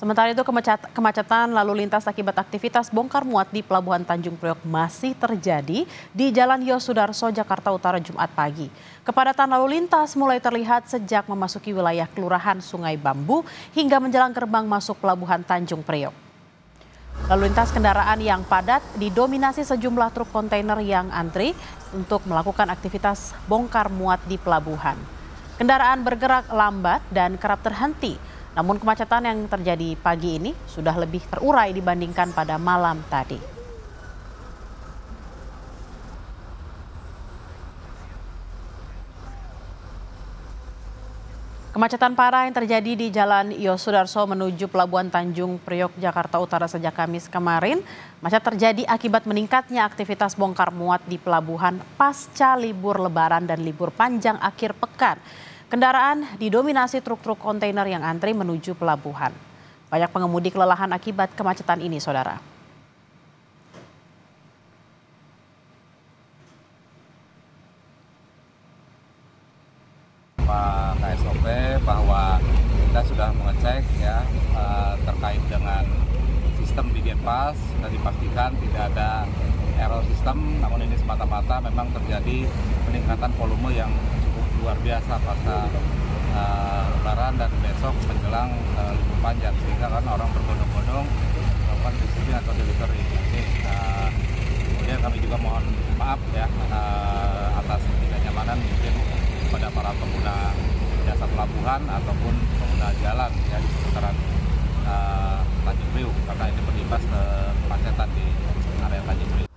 Sementara itu kemacetan lalu lintas akibat aktivitas bongkar muat di Pelabuhan Tanjung Priok masih terjadi di Jalan Yosudarso, Jakarta Utara Jumat pagi. Kepadatan lalu lintas mulai terlihat sejak memasuki wilayah Kelurahan Sungai Bambu hingga menjelang gerbang masuk Pelabuhan Tanjung Priok. Lalu lintas kendaraan yang padat didominasi sejumlah truk kontainer yang antri untuk melakukan aktivitas bongkar muat di pelabuhan. Kendaraan bergerak lambat dan kerap terhenti. Namun kemacetan yang terjadi pagi ini sudah lebih terurai dibandingkan pada malam tadi. Kemacetan parah yang terjadi di Jalan Yosudarso menuju Pelabuhan Tanjung Priok, Jakarta Utara sejak Kamis kemarin. Macet terjadi akibat meningkatnya aktivitas bongkar muat di pelabuhan pasca libur Lebaran dan libur panjang akhir pekan. Kendaraan didominasi truk-truk kontainer yang antri menuju pelabuhan. Banyak pengemudi kelelahan akibat kemacetan ini, saudara. Pak KSOP bahwa kita sudah mengecek ya terkait dengan sistem di Genpas dan dipastikan tidak ada error sistem, namun ini semata-mata memang terjadi peningkatan volume yang cukup luar biasa pasca Lebaran dan besok menjelang libur panjang, sehingga kan orang berbondong-bondong melakukan distribusi atau delivery. Kemudian kami juga mohon maaf ya atas ketidaknyamanan mungkin pada para pengguna jasa pelabuhan ataupun pengguna jalan ya di seputaran Tanjung Priok, karena ini berimbas ke kemacetan di area Tanjung Priok.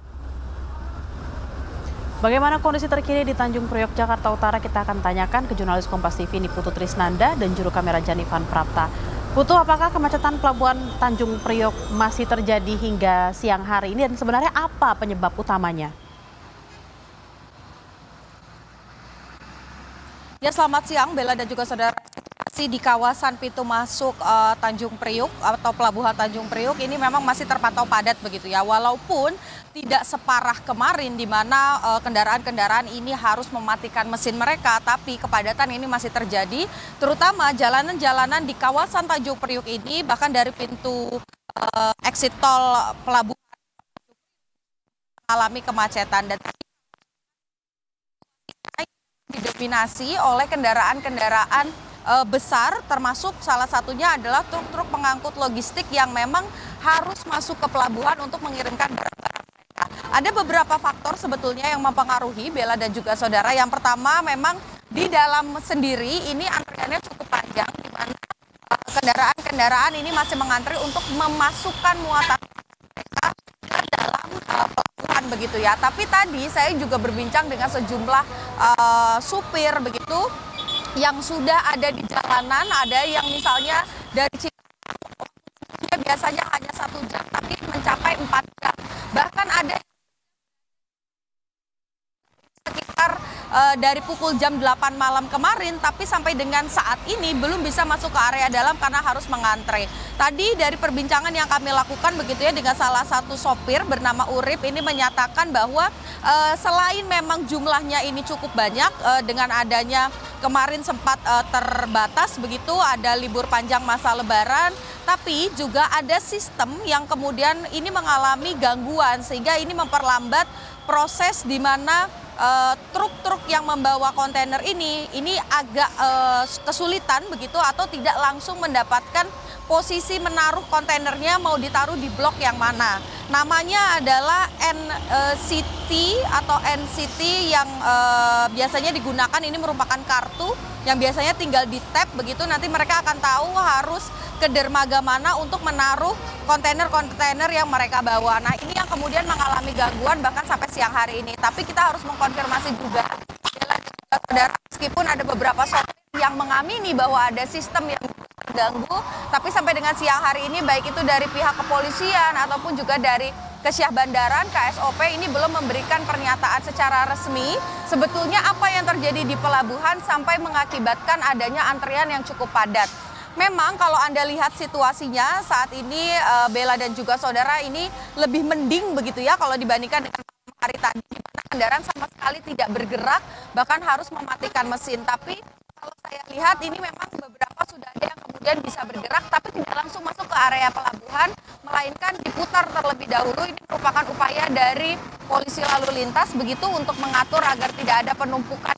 Bagaimana kondisi terkini di Tanjung Priok, Jakarta Utara, kita akan tanyakan ke jurnalis Kompas TV Putu Trisnanda dan juru kamera Janivan Prapta. Putu, apakah kemacetan Pelabuhan Tanjung Priok masih terjadi hingga siang hari ini dan sebenarnya apa penyebab utamanya? Ya, selamat siang Bella dan juga saudara. Di kawasan pintu masuk Tanjung Priok atau Pelabuhan Tanjung Priok ini memang masih terpantau padat begitu ya. Walaupun tidak separah kemarin di mana kendaraan-kendaraan ini harus mematikan mesin mereka, tapi kepadatan ini masih terjadi, terutama jalanan-jalanan di kawasan Tanjung Priok ini, bahkan dari pintu exit tol Pelabuhan mengalami kemacetan dan didominasi oleh kendaraan-kendaraan besar, termasuk salah satunya adalah truk-truk pengangkut logistik yang memang harus masuk ke pelabuhan untuk mengirimkan barang-barang mereka. Ada beberapa faktor sebetulnya yang mempengaruhi Bella dan juga saudara. Yang pertama, memang di dalam sendiri ini antriannya cukup panjang, di mana kendaraan-kendaraan ini masih mengantri untuk memasukkan muatan mereka ke dalam pelabuhan begitu ya. Tapi tadi saya juga berbincang dengan sejumlah supir begitu yang sudah ada di jalanan, ada yang misalnya dari Cikarang biasanya hanya 1 jam, tapi mencapai 4 jam. Bahkan ada sekitar dari pukul jam 8 malam kemarin, tapi sampai dengan saat ini belum bisa masuk ke area dalam karena harus mengantre. Tadi dari perbincangan yang kami lakukan begitu ya dengan salah satu sopir bernama Urip, ini menyatakan bahwa selain memang jumlahnya ini cukup banyak dengan adanya kemarin sempat terbatas begitu, ada libur panjang masa Lebaran, tapi juga ada sistem yang kemudian ini mengalami gangguan sehingga ini memperlambat proses di mana truk-truk yang membawa kontainer ini agak kesulitan begitu atau tidak langsung mendapatkan posisi menaruh kontainernya mau ditaruh di blok yang mana. Namanya adalah NCT atau NCT yang biasanya digunakan, ini merupakan kartu yang biasanya tinggal di tap begitu, nanti mereka akan tahu harus ke dermaga mana untuk menaruh kontainer-kontainer yang mereka bawa. Nah, ini yang kemudian mengalami gangguan bahkan sampai siang hari ini. Tapi kita harus mengkonfirmasi juga, saudara, meskipun ada beberapa sopir yang mengamini bahwa ada sistem yang terganggu, tapi sampai dengan siang hari ini baik itu dari pihak kepolisian ataupun juga dari Kesyah Bandaran, KSOP ini belum memberikan pernyataan secara resmi sebetulnya apa yang terjadi di pelabuhan sampai mengakibatkan adanya antrian yang cukup padat. Memang kalau Anda lihat situasinya saat ini Bella dan juga saudara, ini lebih mending begitu ya kalau dibandingkan dengan hari tadi, di mana kendaraan sama sekali tidak bergerak, bahkan harus mematikan mesin. Tapi kalau saya lihat ini memang beberapa sudah ada yang kemudian kemudian bisa bergerak tapi tidak langsung masuk ke area pelabuhan, melainkan diputar terlebih dahulu. Ini merupakan upaya dari polisi lalu lintas begitu untuk mengatur agar tidak ada penumpukan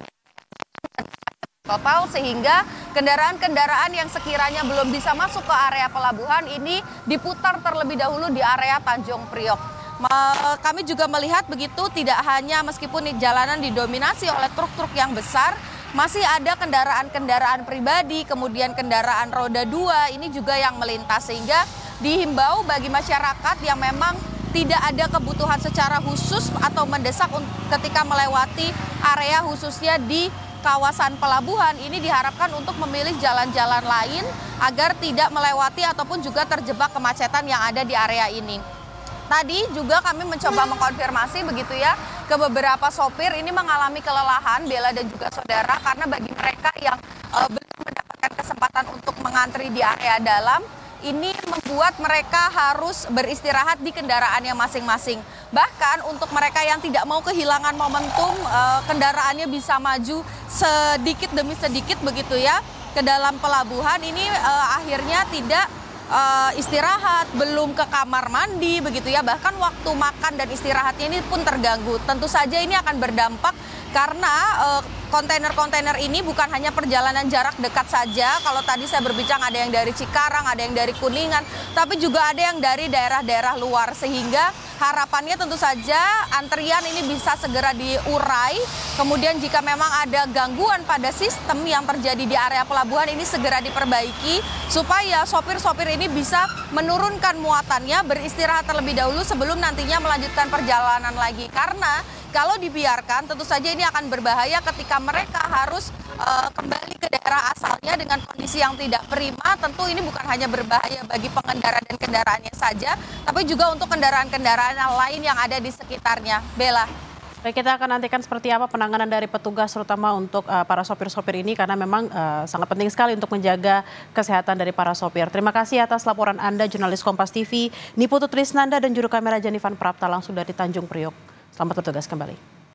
total, sehingga kendaraan-kendaraan yang sekiranya belum bisa masuk ke area pelabuhan ini diputar terlebih dahulu di area Tanjung Priok. Kami juga melihat begitu, tidak hanya meskipun jalanan didominasi oleh truk-truk yang besar, masih ada kendaraan-kendaraan pribadi, kemudian kendaraan roda 2 ini juga yang melintas, sehingga dihimbau bagi masyarakat yang memang tidak ada kebutuhan secara khusus atau mendesak ketika melewati area khususnya di kawasan pelabuhan ini diharapkan untuk memilih jalan-jalan lain agar tidak melewati ataupun juga terjebak kemacetan yang ada di area ini. Tadi juga kami mencoba mengkonfirmasi begitu ya ke beberapa sopir ini mengalami kelelahan, Bella dan juga saudara, karena bagi mereka yang belum mendapatkan kesempatan untuk mengantri di area dalam, ini membuat mereka harus beristirahat di kendaraannya masing-masing. Bahkan untuk mereka yang tidak mau kehilangan momentum, kendaraannya bisa maju sedikit demi sedikit begitu ya ke dalam pelabuhan ini, akhirnya tidak istirahat, belum ke kamar mandi begitu ya, bahkan waktu makan dan istirahatnya ini pun terganggu. Tentu saja ini akan berdampak karena kontainer-kontainer ini bukan hanya perjalanan jarak dekat saja. Kalau tadi saya berbincang ada yang dari Cikarang, ada yang dari Kuningan, tapi juga ada yang dari daerah-daerah luar, sehingga harapannya tentu saja antrian ini bisa segera diurai. Kemudian jika memang ada gangguan pada sistem yang terjadi di area pelabuhan ini segera diperbaiki supaya sopir-sopir ini bisa menurunkan muatannya, beristirahat terlebih dahulu sebelum nantinya melanjutkan perjalanan lagi. Karena kalau dibiarkan tentu saja ini akan berbahaya ketika mereka harus kembali ke daerah asalnya dengan kondisi yang tidak prima. Tentu ini bukan hanya berbahaya bagi pengendara dan kendaraannya saja, tapi juga untuk kendaraan-kendaraan lain yang ada di sekitarnya. Bella. Baik, kita akan nantikan seperti apa penanganan dari petugas terutama untuk para sopir-sopir ini karena memang sangat penting sekali untuk menjaga kesehatan dari para sopir. Terima kasih atas laporan Anda, jurnalis Kompas TV, Niputu Trisnanda dan juru kamera Janivan Prapta langsung dari Tanjung Priok. Selamat bertugas kembali.